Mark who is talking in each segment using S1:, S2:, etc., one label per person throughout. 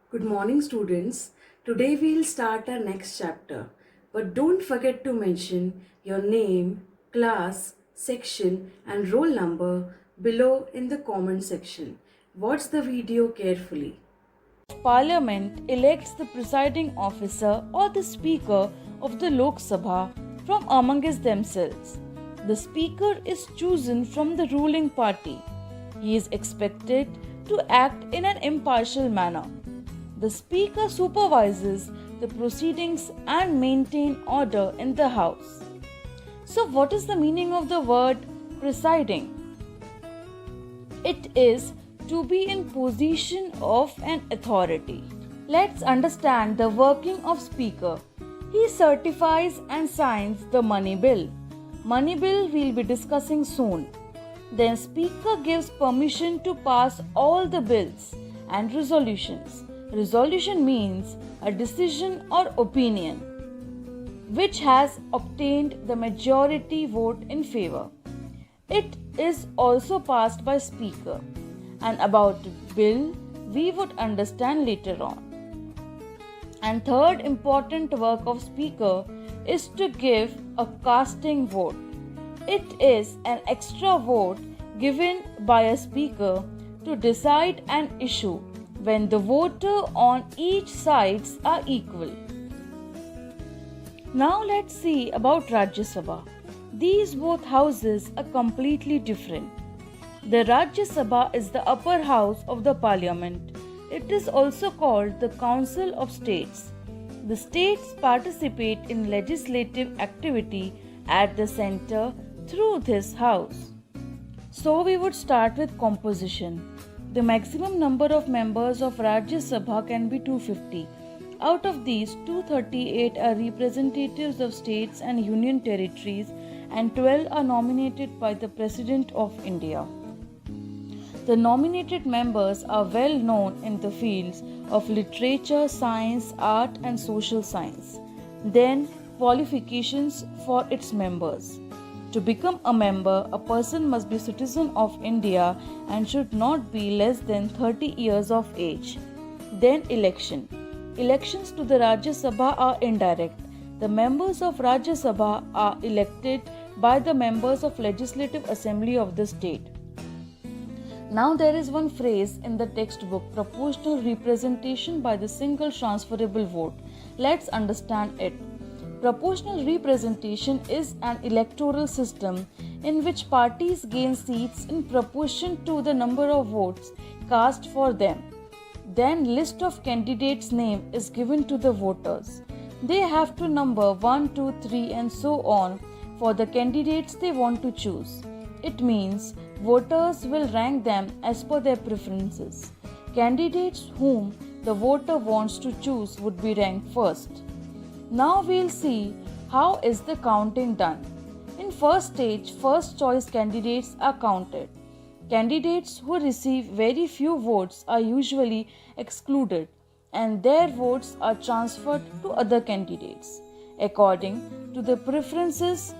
S1: Good morning, students. Today we'll start our next chapter. But don't forget to mention your name, class, section, and roll number below in the comment section. Watch the video carefully.
S2: Parliament elects the presiding officer or the Speaker of the Lok Sabha from amongst themselves. The Speaker is chosen from the ruling party. He is expected to act in an impartial manner. The Speaker supervises the proceedings and maintain order in the House. So, what is the meaning of the word presiding? It is to be in position of an authority. Let's understand the working of Speaker. He certifies and signs the money bill. Money bill we'll be discussing soon. Then Speaker gives permission to pass all the bills and resolutions. Resolution means a decision or opinion which has obtained the majority vote in favor. It is also passed by Speaker, and about bill we would understand later on. And third important work of Speaker is to give a casting vote. It is an extra vote given by a Speaker to decide an issue when the voter on each sides are equal. Now let's see about Rajya Sabha. These both houses are completely different. The Rajya Sabha is the upper house of the parliament. It is also called the Council of States. The states participate in legislative activity at the center through this house. So we would start with composition. The maximum number of members of Rajya Sabha can be 250. Out of these, 238 are representatives of states and union territories, and 12 are nominated by the President of India. The nominated members are well known in the fields of literature, science, art, and social science. Then, qualifications for its members. To become a member, a person must be a citizen of India and should not be less than 30 years of age. Then, election. Elections to the Rajya Sabha are indirect. The members of Rajya Sabha are elected by the members of Legislative Assembly of the state. Now there is one phrase in the textbook, proportional representation by the single transferable vote. Let's understand it. Proportional representation is an electoral system in which parties gain seats in proportion to the number of votes cast for them. Then list of candidates' name is given to the voters. They have to number 1, 2, 3 and so on for the candidates they want to choose. It means voters will rank them as per their preferences. Candidates whom the voter wants to choose would be ranked first. Now we'll see how is the counting done. In first stage, first choice candidates are counted. Candidates who receive very few votes are usually excluded and their votes are transferred to other candidates according to the preferences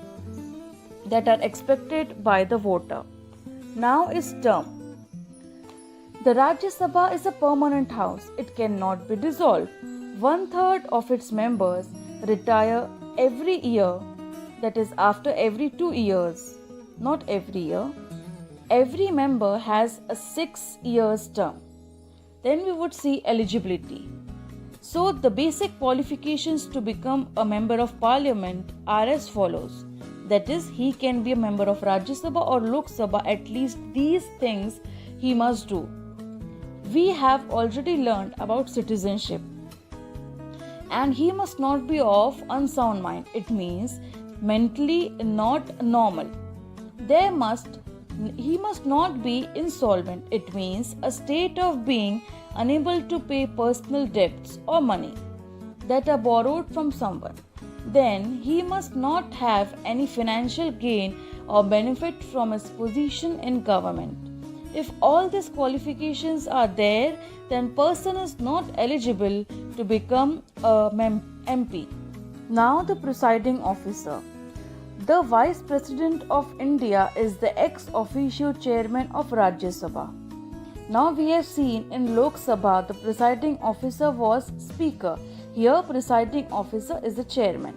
S2: that are expected by the voter. Now is term. The Rajya Sabha is a permanent house. It cannot be dissolved. 1/3 of its members retire every year, that is after every 2 years, not every year. Every member has a 6 years term. Then we would see eligibility. So the basic qualifications to become a member of parliament are as follows. That is, he can be a member of Rajya Sabha or Lok Sabha. At least these things he must do. We have already learned about citizenship. And he must not be of unsound mind. It means mentally not normal. He must not be insolvent. It means a state of being unable to pay personal debts or money that are borrowed from someone. Then he must not have any financial gain or benefit from his position in government. If all these qualifications are there, then person is not eligible to become a MP. Now the presiding officer. The Vice President of India is the ex officio chairman of Rajya Sabha. Now we have seen in Lok Sabha the presiding officer was Speaker. Here presiding officer is the chairman.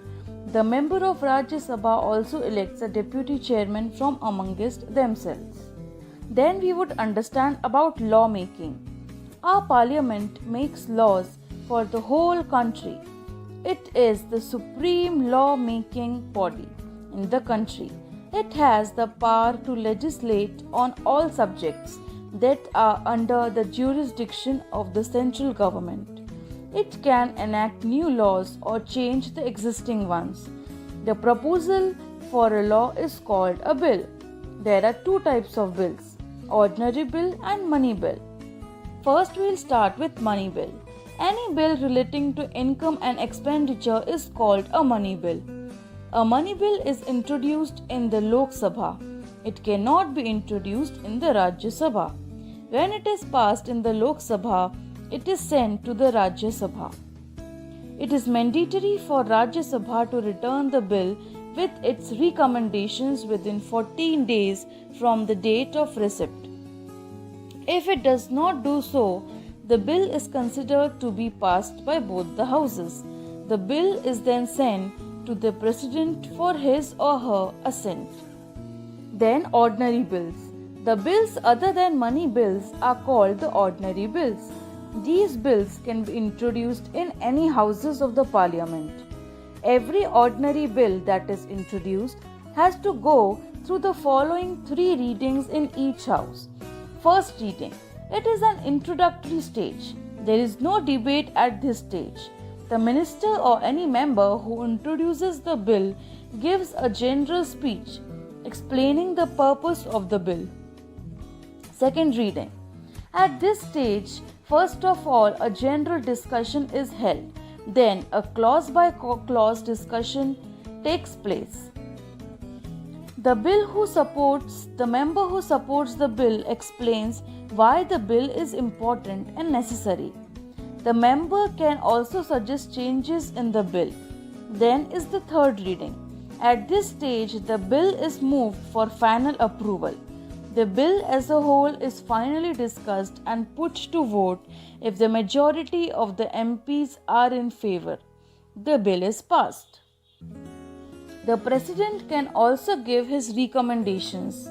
S2: The member of Rajya Sabha also elects a deputy chairman from amongst themselves. Then we would understand about lawmaking. Our parliament makes laws for the whole country. It is the supreme law-making body in the country. It has the power to legislate on all subjects that are under the jurisdiction of the central government. It can enact new laws or change the existing ones. The proposal for a law is called a bill. There are two types of bills, ordinary bill and money bill. First, we'll start with money bill. Any bill relating to income and expenditure is called a money bill. A money bill is introduced in the Lok Sabha. It cannot be introduced in the Rajya Sabha. When it is passed in the Lok Sabha, it is sent to the Rajya Sabha. It is mandatory for Rajya Sabha to return the bill with its recommendations within 14 days from the date of receipt. If it does not do so, the bill is considered to be passed by both the houses. The bill is then sent to the President for his or her assent. Then ordinary bills. The bills other than money bills are called the ordinary bills. These bills can be introduced in any houses of the parliament. Every ordinary bill that is introduced has to go through the following 3 readings in each house. First reading. It is an introductory stage. There is no debate at this stage. The minister or any member who introduces the bill gives a general speech explaining the purpose of the bill. Second reading. At this stage, first of all, a general discussion is held. Then, a clause by clause discussion takes place. The member who supports the bill explains why the bill is important and necessary. The member can also suggest changes in the bill. Then is the third reading. At this stage, the bill is moved for final approval. The bill as a whole is finally discussed and put to vote if the majority of the MPs are in favor. The bill is passed. The President can also give his recommendations.